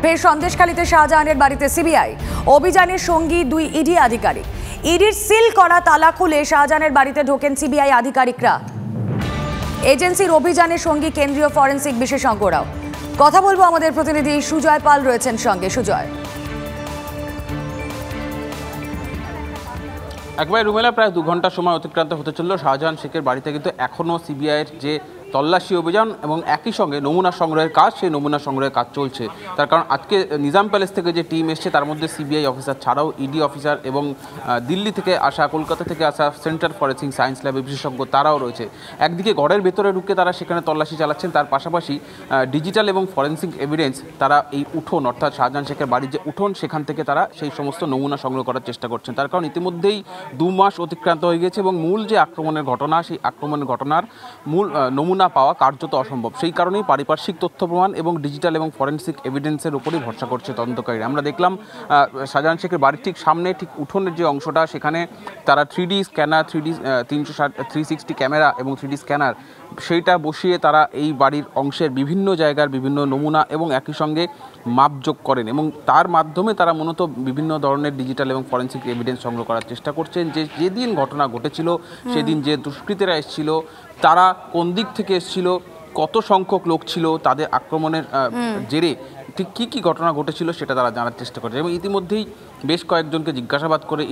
ফের সন্দেশখালীতে শাহজাহানের বাড়িতে সিবিআই অভিযানের সঙ্গী দুই ইডি আধিকারিক। ইডির সিল করা তালা খুলে শাহজাহানের বাড়িতে ঢোকেন সিবিআই আধিকারিকরা। এজেন্সির অভিযানের সঙ্গী কেন্দ্রীয় ফরেন্সিক বিশেষজ্ঞরাও। কথা বলবো আমাদের প্রতিনিধি সুজয় পাল রয়েছেন সঙ্গে। সুজয়, একবার রুমেলা প্রায় 2 ঘন্টা সময় অতিক্রান্ত হতে চলল শাহজাহান শেখের বাড়িতে, কিন্তু এখনও সিবিআইয়ের যে তল্লাশি অভিযান এবং একই সঙ্গে নমুনা সংগ্রহের কাজ, সেই নমুনা সংগ্রহের কাজ চলছে। তার কারণ আজকে নিজাম প্যালেস থেকে যে টিম এসছে তার মধ্যে সিবিআই অফিসার ছাড়াও ইডি অফিসার এবং দিল্লি থেকে আসা, কলকাতা থেকে আসা সেন্টার ফরেন্সিক সায়েন্স ল্যাবের বিশেষজ্ঞ তারাও রয়েছে। একদিকে ঘরের ভেতরে ঢুকে তারা সেখানে তল্লাশি চালাচ্ছেন, তার পাশাপাশি ডিজিটাল এবং ফরেন্সিক এভিডেন্স তারা এই উঠোন, অর্থাৎ শাহজাহান শেখের বাড়ির যে উঠোন, সেখান থেকে তারা সেই সমস্ত নমুনা সংগ্রহ করার চেষ্টা করছেন। তার কারণ ইতিমধ্যেই 2 মাস অতিক্রান্ত হয়ে গেছে এবং মূল যে আক্রমণের ঘটনা, সেই আক্রমণের ঘটনার মূল নমুনা পাওয়া কার্যত অসম্ভব। সেই কারণেই পারিপার্শ্বিক তথ্য প্রমাণ এবং ডিজিটাল এবং ফরেন্সিক এভিডেন্সের উপরই ভরসা করছে তদন্তকারীরা। আমরা দেখলাম শাহজাহান শেখের বাড়ির ঠিক সামনে, ঠিক উঠোনের যে অংশটা, সেখানে তারা 3D স্ক্যানার, 360 ক্যামেরা এবং 3D স্ক্যানার সেইটা বসিয়ে তারা এই বাড়ির অংশের বিভিন্ন জায়গার বিভিন্ন নমুনা এবং একই সঙ্গে মাপযোগ করেন এবং তার মাধ্যমে তারা মূলত বিভিন্ন ধরনের ডিজিটাল এবং ফরেন্সিক এভিডেন্স সংগ্রহ করার চেষ্টা করছেন। যেদিন ঘটনা ঘটেছিল সেদিন যে দুষ্কৃতীরা এসেছিল তারা কোন দিক থেকে এসেছিল, কত সংখ্যক লোক ছিল, তাদের আক্রমণের জেরে ঠিক কী ঘটনা ঘটেছিল সেটা তারা জানার চেষ্টা করছে। এবং ইতিমধ্যেই বেশ কয়েকজনকে জিজ্ঞাসাবাদ করে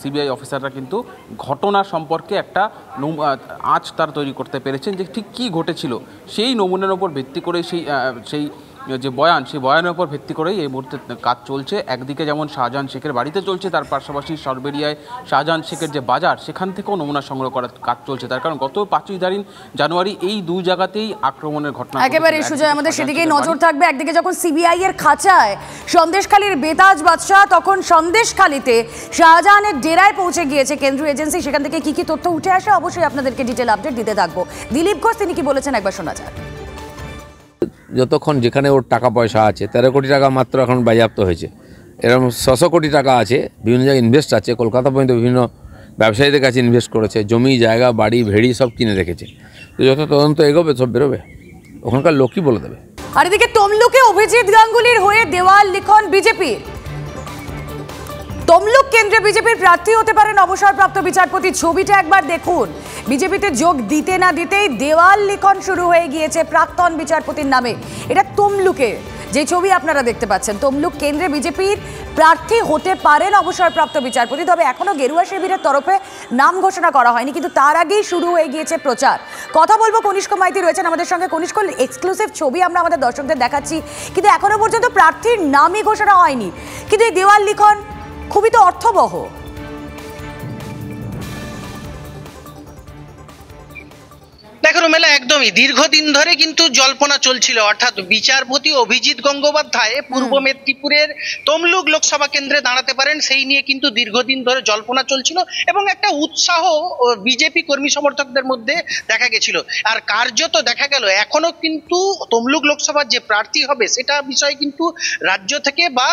সিবিআই অফিসাররা কিন্তু ঘটনা সম্পর্কে একটা আঁচ তারা তৈরি করতে পেরেছেন যে ঠিক কী ঘটেছিল। সেই নমুনার ওপর ভিত্তি করে সেই যে বয়ান, সেই বয়ানের উপর ভিত্তি করেই এই মুহূর্তে কাজ চলছে। একদিকে যেমন শাহজাহান শেখের বাড়িতে চলছে, তার পাশাপাশি সরবেরিয়ায় শাহজাহান শেখের যে বাজার, সেখান থেকেও নমুনা সংগ্রহ করার কাজ চলছে। তার কারণ গত 5 জানুয়ারি এই 2 জায়গাতেই আক্রমণের ঘটনা। একেবারে সুজয়, আমাদের সেদিকেই নজর থাকবে। একদিকে যখন সিবিআই এর খাঁচায় সন্দেশখালীর বেতাজ বাদশাহ, তখন সন্দেশখালীতে শাহজাহানের ডেরায় পৌঁছে গিয়েছে কেন্দ্রীয় এজেন্সি। সেখান থেকে কি তথ্য উঠে আসে অবশ্যই আপনাদেরকে ডিটেল আপডেট দিতে থাকবো। দিলীপ ঘোষ তিনি কি বলেছেন একবার শোনা যাক। যতক্ষণ যেখানে ওর টাকা পয়সা আছে, 13 কোটি টাকা মাত্র এখন বাজেয়াপ্ত হয়েছে, এরকম 600 কোটি টাকা আছে, বিভিন্ন জায়গায় ইনভেস্ট আছে, কলকাতা পর্যন্ত বিভিন্ন ব্যবসায়ীদের কাছে ইনভেস্ট করেছে, জমি জায়গা বাড়ি ভেড়ি সব কিনে রেখেছে। তো যত তদন্ত এগোবে সব বেরোবে, ওখানকার লোকই বলে দেবে। আর এদিকে তমলুকে অভিজিৎ গাঙ্গুলির হয়ে দেওয়াল লিখন বিজেপির। তমলুক কেন্দ্রে বিজেপির প্রার্থী হতে পারেন অবসরপ্রাপ্ত বিচারপতি। ছবিটা একবার দেখুন। বিজেপিতে যোগ দিতে না দিতেই দেওয়াল লিখন শুরু হয়ে গিয়েছে প্রাক্তন বিচারপতির নামে। এটা তমলুকে যে ছবি আপনারা দেখতে পাচ্ছেন। তমলুক কেন্দ্রে বিজেপির প্রার্থী হতে পারেন অবসরপ্রাপ্ত বিচারপতি, তবে এখনো গেরুয়া শিবিরের তরফে নাম ঘোষণা করা হয়নি, কিন্তু তার আগেই শুরু হয়ে গিয়েছে প্রচার। কথা বলবো, কনিষ্ক মাইতি রয়েছেন আমাদের সঙ্গে। কনিষ্ক, এক্সক্লুসিভ ছবি আমরা আমাদের দর্শকদের দেখাচ্ছি, কিন্তু এখনো পর্যন্ত প্রার্থীর নামই ঘোষণা হয়নি, কিন্তু এই দেওয়াল লিখন খুবই তো অর্থবহ। দেখো রুমেলা, একদমই দীর্ঘদিন ধরে কিন্তু জল্পনা চলছিল, অর্থাৎ বিচারপতি অভিজিৎ গঙ্গোপাধ্যায় পূর্ব মেদিনীপুরের তমলুক লোকসভা কেন্দ্রে দাঁড়াতে পারেন, সেই নিয়ে কিন্তু দীর্ঘদিন ধরে জল্পনা চলছিল এবং একটা উৎসাহ বিজেপি কর্মী সমর্থকদের মধ্যে দেখা গেছিল। আর কার্যত দেখা গেল এখনো কিন্তু তমলুক লোকসভার যে প্রার্থী হবে সেটা বিষয়ে কিন্তু রাজ্য থেকে বা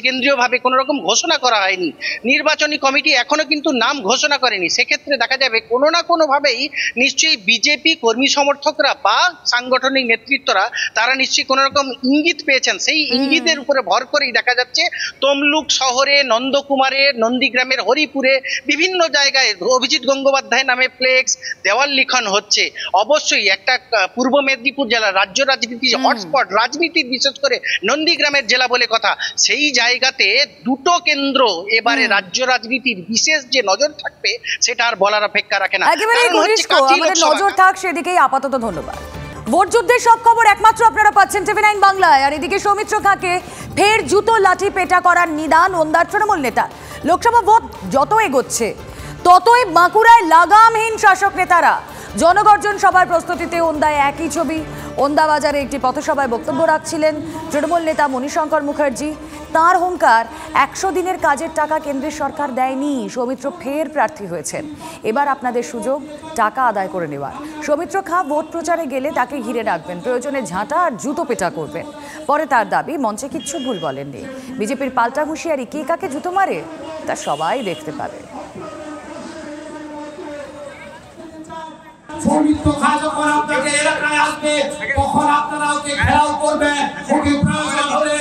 কেন্দ্রীয়ভাবে কোনো রকম ঘোষণা করা হয়নি। নির্বাচনী কমিটি এখনো কিন্তু নাম ঘোষণা করেনি। সেক্ষেত্রে দেখা যাবে কোনো না কোনোভাবেই নিশ্চয়ই বিজেপি কর্মী সমর্থকরা বা সাংগঠনিক নেতৃত্বরা তারা নিশ্চয়ই কোনো রকম ইঙ্গিত পেয়েছেন। সেই ইঙ্গিতের উপরে ভর করেই দেখা যাচ্ছে তমলুক শহরে, নন্দকুমারে, নন্দীগ্রামের হরিপুরে বিভিন্ন জায়গায় অভিজিৎ গঙ্গোপাধ্যায় নামে ফ্লেক্স, দেওয়াল লিখন হচ্ছে। অবশ্যই একটা পূর্ব মেদিনীপুর জেলা রাজ্য রাজনীতির হটস্পট, রাজনীতির বিশেষ করে নন্দীগ্রামের জেলা বলে কথা, সেই জায়গাতে 2টো কেন্দ্র এবারে রাজ্য রাজনীতির বিশেষ যে নজর থাকবে সেটা আর বলার অপেক্ষা রাখে না। নজর থাক সেদিকেই আপাতত। ধন্যবাদ। ভোট যুদ্ধের সব খবর একমাত্র আপনারা পাচ্ছেন TV9 বাংলায়। আর এদিকে সৌমিত্র খাঁকে ফের জুতো লাঠি পেটা করার নিদান ওন্দার তৃণমূল নেতা। লোকসভা ভোট যত এগোচ্ছে ততই বাঁকুড়ায় লাগামহীন শাসক নেতারা। জনগর্জন সভার প্রস্তুতিতে ওন্দায় একই ছবি। ওন্দা বাজারে একটি পথসভায় বক্তব্য রাখছিলেন তৃণমূল নেতা মণিশঙ্কর মুখার্জি। তার হুঙ্কার, 100 দিনের কাজের টাকা কেন্দ্রের সরকার দেয়নি। সৌমিত্র ফের প্রার্থী হয়েছেন, এবার আপনাদের সুযোগ টাকা আদায় করে নেওয়ার। সৌমিত্র খাঁ ভোট প্রচারে গেলে তাকে ঘিরে রাখবেন, প্রয়োজনে ঝাঁটা আর জুতো পেটা করবেন। পরে তার দাবি, মঞ্চে কিচ্ছু ভুল বলেননি। বিজেপির পাল্টা হুঁশিয়ারি, কে কাকে জুতো মারে তা সবাই দেখতে পাবে। সৌমিত্র খাঁ যখন আপনাদের এলাকায় আসবে তখন আপনারা ওকে ঘেরাও করবেন, ওকে প্রয়োজন হলে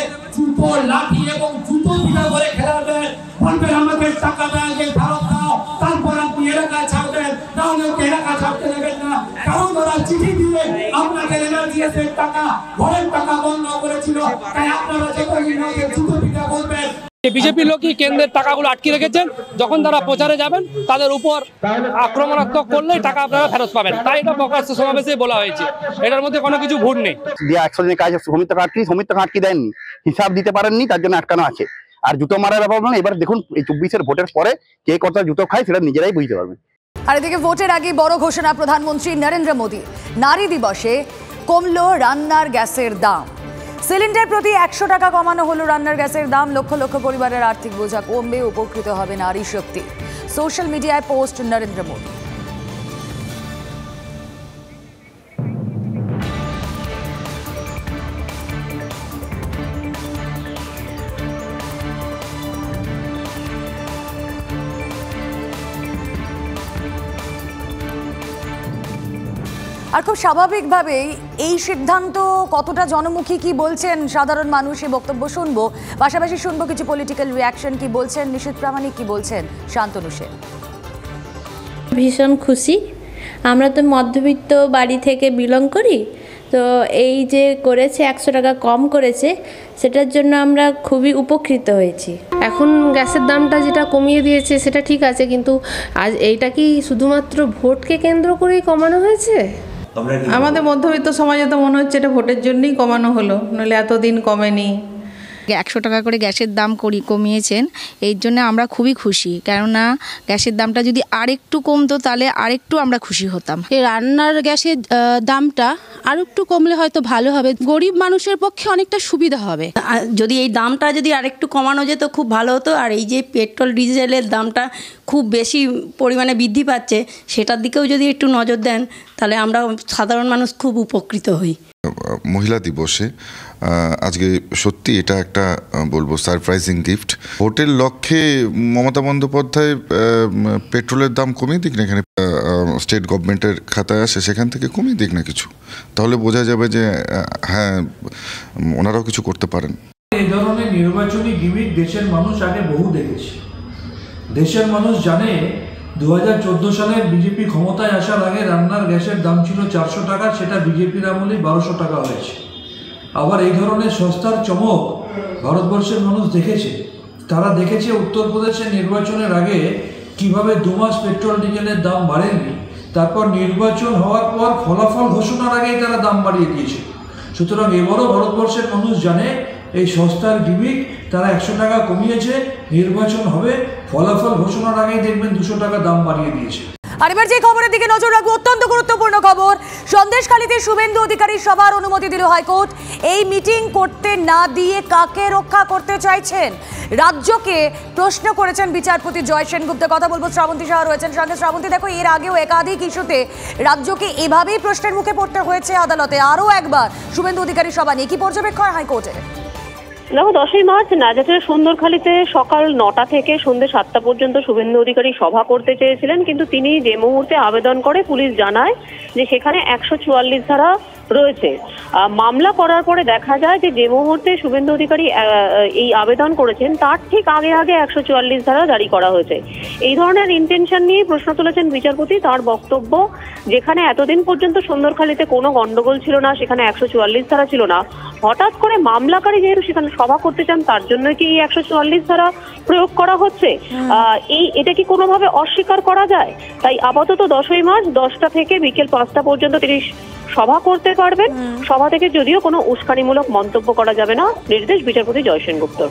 জুতো লাঠি এবং জুতো পিটা করে খেলাবেন, বলবেন আমাকে টাকা ব্যাংকে ফেরত দাও, তারপর আপনি এলাকা ছাড়বেন, নাহলে এলাকা ছাড়তে দেবেন না। কারণ ওরা চিঠি দিয়ে আপনাকে এনার্জিএসের টাকা, ঘরের টাকা বন্ধ করেছিল, তাই আপনারা যে কয়েকদিন আগে জুতো পিটা করবেন। বিজেপি লোকই কেন্দ্রের টাকাগুলো আটকে রেখেছেন, যখন তারা প্রচারে যাবেন তাদের উপর আক্রমণাত্মক করলেই টাকা আপনারা ফেরত পাবেন, তাই এটা প্রকাশ্য সমাবেশে বলা হয়েছে। এটার মধ্যে কোনো কিছু ভুল নেই। 100 দিনের কাজ শ্রমিক টাকা আটকে দেননি, হিসাব দিতে পারেননি, তার জন্য আটকানো আছে। আর জুতো মারার ব্যাপার মানে এবার দেখুন এই 24-এর ভোটের পরে কে কত জুতো খায় সেটা নিজেরাই বুঝতে পারবেন। আর এদিকে ভোটের আগে বড় ঘোষণা প্রধানমন্ত্রী নরেন্দ্র মোদী। নারী দিবসে কমলো রান্নার গ্যাসের দাম। সিলিন্ডার প্রতি 100 টাকা কমানো হলো রান্নার গ্যাসের দাম। লক্ষ লক্ষ পরিবারের আর্থিক বোঝা কমবে, উপকৃত হবে নারী শক্তি। সোশ্যাল মিডিয়ায় পোস্ট নরেন্দ্র মোদী। আর খুব স্বাভাবিকভাবেই এই সিদ্ধান্ত কতটা জনমুখী, কি বলছেন সাধারণ মানুষ, এই বক্তব্য শুনবো। পাশাপাশি শুনবো কিছু পলিটিক্যাল রিয়াকশন, কি বলছেন নিশীথ প্রামাণিক, কি বলছেন শান্তনু সেন। ভীষণ খুশি। আমরা তো মধ্যবিত্ত বাড়ি থেকে বিলং করি, তো এই যে করেছে 100 টাকা কম করেছে, সেটার জন্য আমরা খুবই উপকৃত হয়েছি। এখন গ্যাসের দামটা যেটা কমিয়ে দিয়েছে সেটা ঠিক আছে, কিন্তু আজ এইটা কি শুধুমাত্র ভোটকে কেন্দ্র করেই কমানো হয়েছে? আমাদের মধ্যবিত্ত সমাজে তো মনে হচ্ছে এটা ভোটের জন্যই কমানো হলো, নইলে এতদিন কমেনি। 100 টাকা করে গ্যাসের দাম কমিয়েছেন, এই জন্য আমরা খুবই খুশি। কেননা গ্যাসের দামটা যদি আরেকটু কমতো তাহলে আরেকটু আমরা খুশি হতাম। এই রান্নার গ্যাসের দামটা আর একটু কমলে হয়তো ভালো হবে, গরিব মানুষের পক্ষে অনেকটা সুবিধা হবে। যদি এই দামটা যদি আরেকটু কমানো যেত খুব ভালো হতো। আর এই যে পেট্রোল ডিজেলের দামটা খুব বেশি পরিমাণে বৃদ্ধি পাচ্ছে, সেটার দিকেও যদি একটু নজর দেন তাহলে আমরা সাধারণ মানুষ খুব উপকৃত হই। মহিলা দিবসে আজকে সত্যি এটা একটা বলবো সারপ্রাইজিং গিফট। ভোটের লক্ষ্যে মমতা বন্দ্যোপাধ্যায় পেট্রোলের দাম কমিয়ে দিক না, এখানে স্টেট গভর্নমেন্টের খাতায় আসে, সেখান থেকে কমিয়ে দিক না কিছু, তাহলে বোঝা যাবে যে হ্যাঁ ওনারাও কিছু করতে পারেন। এই ধরনের নির্বাচনী গিমিক দেশের মানুষ আগে বহু দেখেছে। দেশের মানুষ জানে 2014 সালে বিজেপি ক্ষমতায় আসার আগে রান্নার গ্যাসের দাম ছিল 400 টাকা, সেটা বিজেপির আমলেই 1200 টাকা হয়েছে। আবার এই ধরনের সস্তার চমক ভারতবর্ষের মানুষ দেখেছে। তারা দেখেছে উত্তরপ্রদেশের নির্বাচনের আগে কিভাবে 2 মাস পেট্রোল ডিজেলের দাম বাড়েনি, তারপর নির্বাচন হওয়ার পর ফলাফল ঘোষণার আগেই তারা দাম বাড়িয়ে দিয়েছে। সুতরাং এবারও ভারতবর্ষের মানুষ জানে এই সস্তার গিমিক, তারা 100 টাকা কমিয়েছে, নির্বাচন হবে, ফলাফল ঘোষণার আগেই দেখবেন 200 টাকা দাম বাড়িয়ে দিয়েছে। আর এবার যে খবরের দিকে নজর রাখবো, অত্যন্ত গুরুত্বপূর্ণ খবর। সন্দেশখালীতে শুভেন্দু অধিকারীর সভার অনুমতি দিল হাইকোর্ট। এই মিটিং করতে না দিয়ে কাকে রক্ষা করতে চাইছেন? রাজ্যকে প্রশ্ন করেছেন বিচারপতি জয় সেনগুপ্ত। কথা বলবো, শ্রাবন্তী সাহা রয়েছেন সঙ্গে। শ্রাবন্তী, দেখো এর আগেও একাধিক ইস্যুতে রাজ্যকে এভাবেই প্রশ্নের মুখে পড়তে হয়েছে আদালতে। আরও একবার শুভেন্দু অধিকারীর সভা নিয়ে কি পর্যবেক্ষণ হাইকোর্টে? দেখো, 10ই মার্চ নাজাটের সুন্দরখালীতে সকাল 9টা থেকে সন্ধ্যে 7টা পর্যন্ত শুভেন্দু অধিকারী সভা করতে চেয়েছিলেন, কিন্তু তিনি যে মুহূর্তে আবেদন করে পুলিশ জানায় যে সেখানে 144 ধারা রয়েছে। মামলা করার পরে দেখা যায় যে মুহূর্তে শুভেন্দু অধিকারী এই আবেদন করেছেন তার ঠিক আগে 144 ধারা জারি করা হয়েছে। এই ধরনের ইন্টেনশন নিয়ে প্রশ্ন তুলেছেন বিচারপতি। তার বক্তব্য, যেখানে এতদিন পর্যন্ত সুন্দরখালীতে কোনো গন্ডগোল ছিল না, সেখানে 144 ধারা ছিল না, হঠাৎ করে মামলাকারী যেহেতু সেখানে সভা করতে চান, তার জন্য কি এই 144 ধারা প্রয়োগ করা হচ্ছে? এটা কি কোনোভাবে অস্বীকার করা যায়? তাই আপাতত 10ই মার্চ 10টা থেকে বিকেল 5টা পর্যন্ত তিনি সভা করতে পারবেন। সভা থেকে যদিও কোনো উস্কানিমূলক মন্তব্য করা যাবে না, নির্দেশ বিচারপতি জয় সেনগুপ্তর।